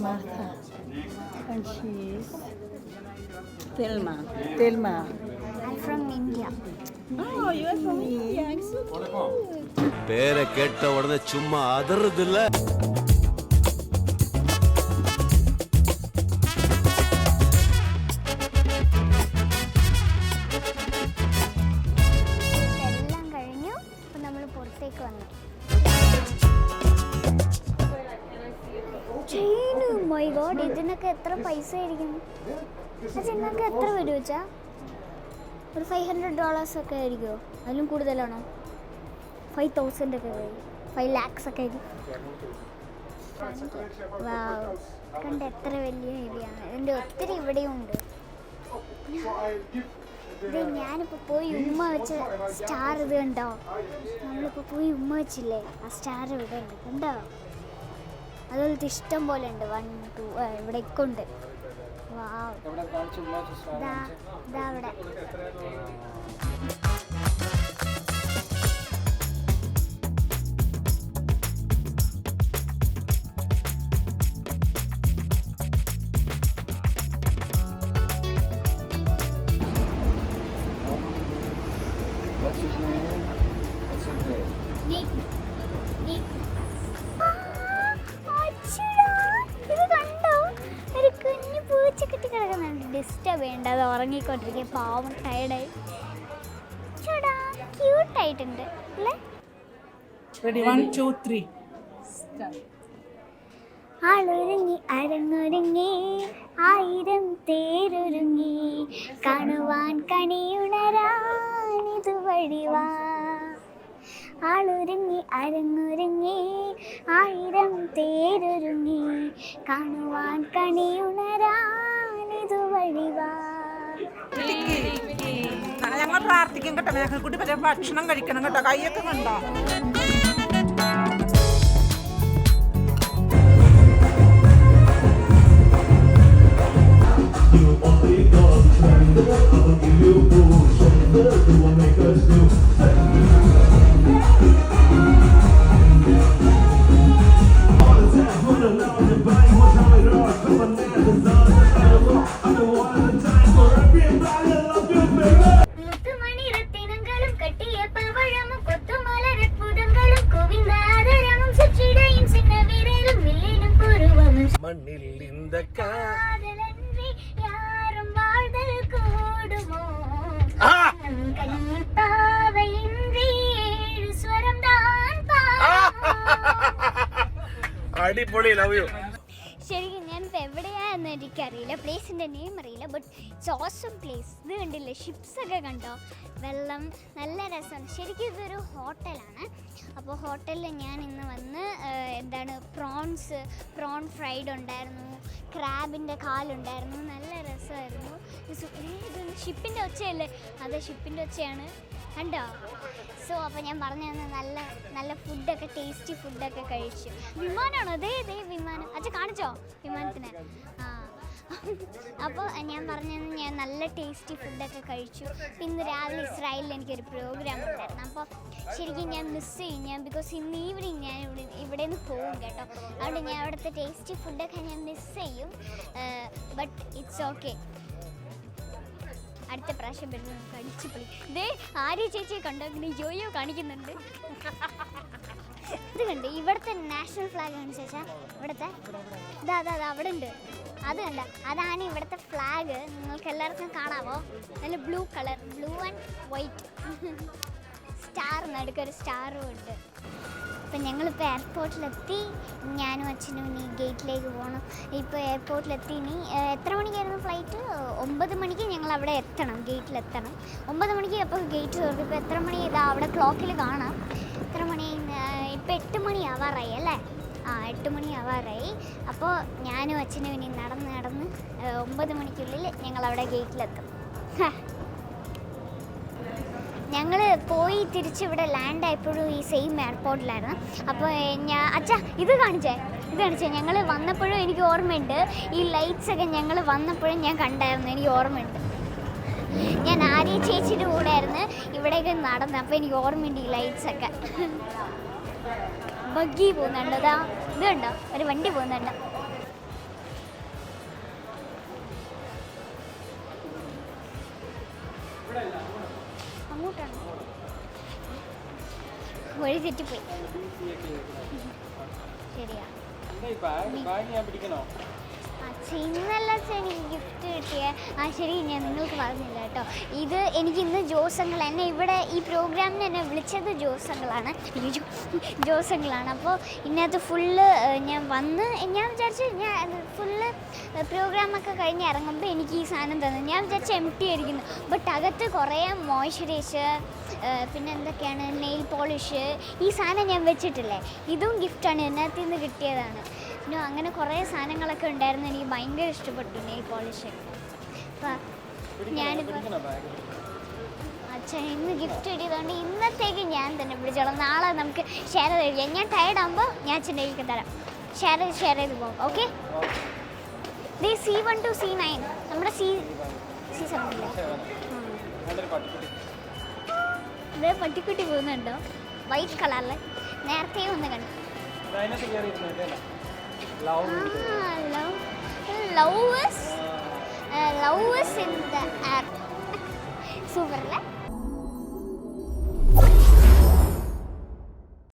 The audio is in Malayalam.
Martha. And she's Thelma. Thelma. I'm from India. Oh, you are from India. It's so cute. പേരെ കേട്ട ഉടനെ ചുമ്മാ അതറുതില്ല. എല്ലാം കഴിഞ്ഞു. അപ്പോൾ നമ്മൾ പുറത്തേക്ക് വന്നു. മൈ ഗോഡ്, ഇതിനൊക്കെ എത്ര പൈസ ആയിരിക്കും? ഇതിനൊക്കെ എത്ര വരും വെച്ചാൽ ഒരു $500 ഒക്കെ ആയിരിക്കുമോ? അതിലും കൂടുതലാണോ? 5,000 ഒക്കെ വരും, 5 lakhs ഒക്കെ ആയിരിക്കും. കണ്ട എത്ര വലിയ ഏരിയയാണ്. ഇതിൻ്റെ ഒത്തിരി ഇവിടെയും ഉണ്ട്. ഇത് ഞാനിപ്പോൾ പോയി ഉമ്മ വെച്ച സ്റ്റാർ ഇത് കണ്ടോ? നമ്മളിപ്പോൾ പോയി ഉമ്മ വെച്ചില്ലേ, ആ സ്റ്റാർ ഇവിടെ ഉണ്ട് കണ്ടോ? അതുപോലത്തെ ഇഷ്ടം പോലെ ഉണ്ട്. 1, 2 ഇവിടെയൊക്കെ ഉണ്ട്. വാവ്, ഇതാ അവിടെ. ഡിസ്റ്റർബ് ചെയ്യേണ്ട, അത് ഉറങ്ങിക്കൊണ്ടിരിക്കുക. പാവം ടയർഡായി. ചേടാ ക്യൂട്ടായിട്ടുണ്ട് അല്ലേ? ആളൊരുങ്ങി അരങ്ങൊരുങ്ങി, 1000 തേരൊരുങ്ങി, കാണുവാൻ കണിയുണരാൻ ഇതുവഴിവാ. ആളൊരുങ്ങി അരങ്ങൊരുങ്ങി, 1000 തേരൊരുങ്ങി, കാണുവാൻ കണിയുണരാൻ ഇതുവഴിവാ. ഞങ്ങൾ പ്രാർത്ഥിക്കും കേട്ടോ. ഞങ്ങൾ കൂട്ടി പറ്റിയ ഭക്ഷണം കഴിക്കണം കേട്ടോ. കൈയൊക്കെ കണ്ടോ? മണ്ണിൽ இந்த കാതലன்றി യാരും വാഴ്തൽ കൂടുമോ? കണ്ണീർപ്പാവയിன்றി 7 സ്വരം താൻ അടിപൊളി. Love you. ശരിക്കും ഞാനിപ്പോൾ എവിടെയാണെന്ന് എനിക്കറിയില്ല, പ്ലേസിൻ്റെ നെയിം അറിയില്ല, ബട്ട് ഇറ്റ്സ് ഓസം പ്ലേസ്. ഇത് കണ്ടില്ലേ, ഷിപ്സൊക്കെ കണ്ടോ? വെള്ളം നല്ല രസമാണ്. ശരിക്കും ഇതൊരു ഹോട്ടലാണ്. അപ്പോൾ ഹോട്ടലിൽ ഞാൻ ഇന്ന് വന്ന് പ്രോൺ ഫ്രൈഡ് ഉണ്ടായിരുന്നു, ക്രാബിൻ്റെ കാലുണ്ടായിരുന്നു, നല്ല രസമായിരുന്നു. ഇതൊന്ന് ഷിപ്പിൻ്റെ ഒച്ചയല്ലേ? അതെ, ഷിപ്പിൻ്റെ ഒച്ചയാണ് കണ്ടോ? സോ അപ്പോൾ ഞാൻ പറഞ്ഞു തന്നെ നല്ല ഫുഡൊക്കെ, ടേസ്റ്റി ഫുഡൊക്കെ കഴിച്ചു. വിമാനമാണോ? അതേ വിമാനം. അച്ഛാ കാണിച്ചോ വിമാനത്തിന്? ആ, അപ്പോൾ ഞാൻ പറഞ്ഞു തന്നെ ഞാൻ നല്ല ടേസ്റ്റി ഫുഡൊക്കെ കഴിച്ചു. ഇന്ന് രാവിലെ ഇസ്രായേലിൽ എനിക്കൊരു പ്രോഗ്രാം ഉണ്ടായിരുന്നു. അപ്പോൾ ശരിക്കും ഞാൻ മിസ് ചെയ്യും. ബിക്കോസ് ഇന്ന് ഈവനിങ് ഞാൻ ഇവിടെ നിന്ന് പോകും കേട്ടോ. അതുകൊണ്ട് ഞാൻ അവിടുത്തെ ടേസ്റ്റി ഫുഡൊക്കെ ഞാൻ മിസ് ചെയ്യും. But it's okay. അടുത്ത പ്രാവശ്യം വരുന്നത് നമുക്ക് അടിച്ചു പൊളി. ഇതേ ആര്യ ചേച്ചിയെ കണ്ടോ? ഇങ്ങനെ യോയോ കാണിക്കുന്നുണ്ട്. ഇത് കണ്ട് ഇവിടുത്തെ നാഷണൽ ഫ്ലാഗ് ആണ് ചേച്ചാ. ഇവിടുത്തെ ഇതാ അവിടെ ഉണ്ട്. അത് കണ്ട, അതാണ് ഇവിടുത്തെ ഫ്ലാഗ്. നിങ്ങൾക്ക് എല്ലാവർക്കും കാണാമോ? നല്ല blue colour, blue and white. Star, നടുക്കൊരു സ്റ്റാറും ഉണ്ട്. അപ്പം ഞങ്ങളിപ്പോൾ എയർപോർട്ടിലെത്തി. ഞാനും അച്ഛനും ഇനി ഗേറ്റിലേക്ക് പോകണം. ഇപ്പോൾ എയർപോർട്ടിലെത്തി. ഇനി എത്ര മണിക്കായിരുന്നു ഫ്ലൈറ്റ്? 9 മണിക്ക് ഞങ്ങൾ അവിടെ എത്തണം, ഗേറ്റിലെത്തണം. 9 മണിക്ക് അപ്പോൾ ഗേറ്റ് തുറക്കും. ഇപ്പോൾ എത്ര മണി? ഇതാ അവിടെ ക്ലോക്കിൽ കാണാം എത്ര മണി. ഇപ്പോൾ 8 മണി ആവാറായി അല്ലേ? 8 മണി ആവാറായി. അപ്പോൾ ഞാനും അച്ഛനും ഇനി നടന്ന് 9 മണിക്കുള്ളിൽ ഞങ്ങളവിടെ ഗേറ്റിലെത്തും. ഞങ്ങൾ പോയി തിരിച്ചിവിടെ ലാൻഡ് ആയപ്പോഴും ഈ സെയിം എയർപോർട്ടിലായിരുന്നു. അപ്പോൾ അച്ഛാ ഇത് കാണിച്ചേ. ഞങ്ങൾ വന്നപ്പോഴും എനിക്ക് ഓർമ്മയുണ്ട്. ഈ ലൈറ്റ്സൊക്കെ ഞങ്ങൾ വന്നപ്പോഴും ഞാൻ കണ്ടായിരുന്നു, എനിക്ക് ഓർമ്മയുണ്ട്. ഞാൻ ആര്യ ചേച്ചിയുടെ കൂടെ ആയിരുന്നു ഇവിടെയൊക്കെ നടന്നത്. അപ്പോൾ എനിക്ക് ഓർമ്മയുണ്ട് ഈ ലൈറ്റ്സൊക്കെ. ബഗ്ഗി പോകുന്നുണ്ട്. അതാ ഇത് കണ്ടോ, ഒരു വണ്ടി പോകുന്നുണ്ട്. അങ്ങോട്ടാണ് വഴി തെറ്റിപ്പോയി. ശരിയാ. ഇന്നല്ല എനിക്ക് ഗിഫ്റ്റ് കിട്ടിയ ശരി, ഞാൻ നിങ്ങൾക്ക് പറഞ്ഞില്ല കേട്ടോ. ഇത് എനിക്ക് ഇന്ന് ജോസങ്ങൾ എന്നെ ഇവിടെ ഈ പ്രോഗ്രാമിന് എന്നെ വിളിച്ചത് ജോസങ്ങളാണ്. അപ്പോൾ ഇതിനകത്ത് ഫുള്ള് ഞാൻ വന്ന് ഞാൻ വിചാരിച്ചു ഞാൻ ഫുള്ള് പ്രോഗ്രാമൊക്കെ കഴിഞ്ഞ് ഇറങ്ങുമ്പോൾ എനിക്ക് ഈ സാധനം തന്നു. ഞാൻ വിചാരിച്ചു എംപ്റ്റി ആയിരിക്കുന്നു. ബട്ട് അകത്ത് കുറേ മോയ്സ്ചറൈസർ, പിന്നെ എന്തൊക്കെയാണ് നെയിൽ പോളിഷ്, ഈ സാധനം ഞാൻ വെച്ചിട്ടില്ലേ, ഇതും ഗിഫ്റ്റാണ്, ഇതിനകത്ത് നിന്ന് കിട്ടിയതാണ്. പിന്നെ അങ്ങനെ കുറേ സാധനങ്ങളൊക്കെ ഉണ്ടായിരുന്നു. എനിക്ക് ഭയങ്കര ഇഷ്ടപ്പെട്ടു നെയിൽ പോളിഷ്. അപ്പം ഞാനിപ്പോൾ അച്ഛൻ ഇന്ന് ഗിഫ്റ്റ് കിട്ടിയതുകൊണ്ട് ഇന്നത്തേക്ക് ഞാൻ തന്നെ പിടിച്ചോളാം. നാളെ നമുക്ക് ഷെയർ ചെയ്ത് ഞാൻ ടയർഡ് ആകുമ്പോൾ ഞാൻ അച്ഛൻ്റെ കയ്യിൽ തരാം. ഷെയർ ചെയ്ത് പോകും. ഓക്കെ. C1 to C9 നമ്മുടെ C7 ഇത് പട്ടിക്കുട്ടി പോകുന്നുണ്ടോ വൈറ്റ് കളറിൽ? നേരത്തെ ഒന്ന് കണ്ടു. Love is in the air. Super, right?